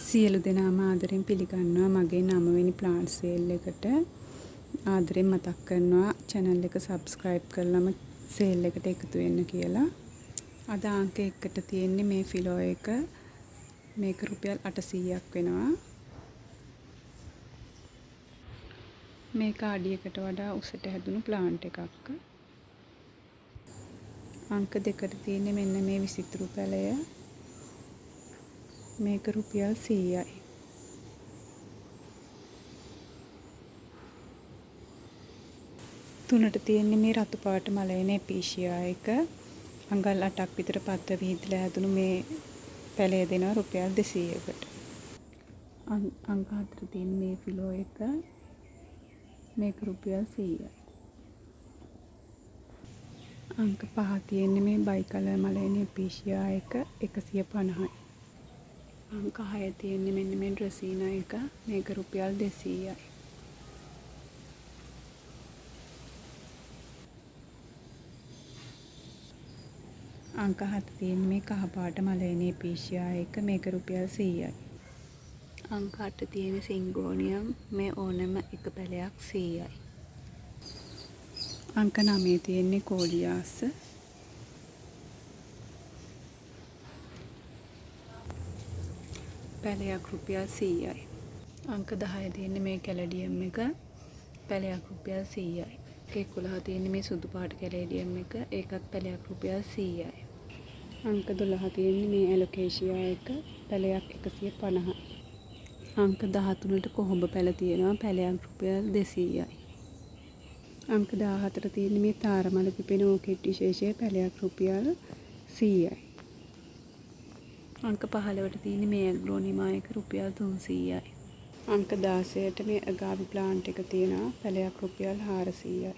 සියලු දෙනාම ආදරෙන් පිළිගන්නවා මගේ 9 වෙනි ප්ලාන්ට් සේල් එකට. ආදරෙන් මතක් කරනවා channel එක subscribe කරලම සේල් එකට එකතු වෙන්න කියලා. අද අංක 1ට තියෙන්නේ මේ ෆිලෝ එක. මේක රුපියල් 800ක් වෙනවා. මේක අඩියකට වඩා උසට හැදුණු ප්ලාන්ට් එකක්. අංක 2ට තියෙන්නේ මෙන්න මේ විසිතුරු පැලය. මේක රුපියල් 100යි. තුනට තියෙන්නේ මේ රතු පාට මලයන එපීෂියා එක. අඟල් 8ක් විතර පත්ව විහිදලා හැදුණු මේ පැලය දෙනවා රුපියල් 200කට. අංක 4 තියෙන මේ ෆිලෝ එක. මේක රුපියල් 100යි. අංක 5 තියෙන්නේ මේ බයිකලර් මලයන එපීෂියා එක 150යි. අංක 6 තියෙන්නේ මෙන්න මේ ඩ්‍රෙසිනා එක. මේක රුපියල් 200යි. අංක 7 තියෙන්නේ මේ කහ පාට මලයන එපීෂියා එක. මේක රුපියල් 100යි. අංක 8 තියෙන්නේ සිංගෝනියම් මේ ඕනම එක පැලයක් 100යි. අංක 9 තියෙන්නේ කෝලියාස්. පැලයක් රුපියල් 100යි. අංක 10 තියෙන්නේ මේ කැලඩියම් එක. පැලයක් රුපියල් 100යි. අංක 11 තියෙන්නේ මේ සුදු පාට කැලඩියම් එක. ඒකත් පැලයක් රුපියල් 100යි. අංක 12 තියෙන්නේ මේ ඇලොකේෂියා එක. පැලයක් 150යි. අංක 13ට කොහොඹ පැල තියෙනවා. පැලයක් රුපියල් 200යි. අංක 14 තියෙන්නේ මේ තාරමල පිපෙන ඕකිඩ් විශේෂයේ පැලයක් රුපියල් 100යි. අංක 15ට තියෙන්නේ මේ ඇග්ලෝනිමා එක රුපියල් 300යි. අංක 16ට මේ අගාවි ප්ලාන්ට් එක තියෙනවා පැලයක් රුපියල් 400යි.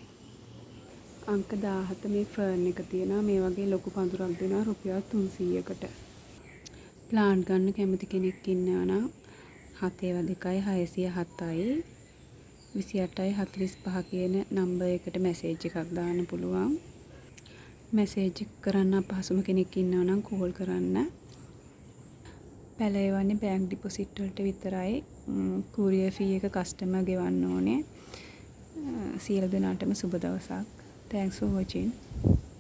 අංක 17 මේ ෆර්න් එක තියෙනවා මේ වගේ ලොකු පඳුරක් දෙනවා රුපියල් 300කට. ප්ලාන්ට් ගන්න කැමති කෙනෙක් ඉන්නවා නම් 712 607යි 28යි 45 කියන නම්බර් එකට මැසේජ් එකක් දාන්න පුළුවන්. මැසේජ් කරන්න අපහසුම කෙනෙක් ඉන්නවා නම් කෝල් කරන්න. පැලය වන්නේ බැංක් ඩිපොසිට් වලට විතරයි. courier fee එක කස්ටමර් ගෙවන්න ඕනේ. සියලු දෙනාටම සුබ දවසක්. Thanks for watching.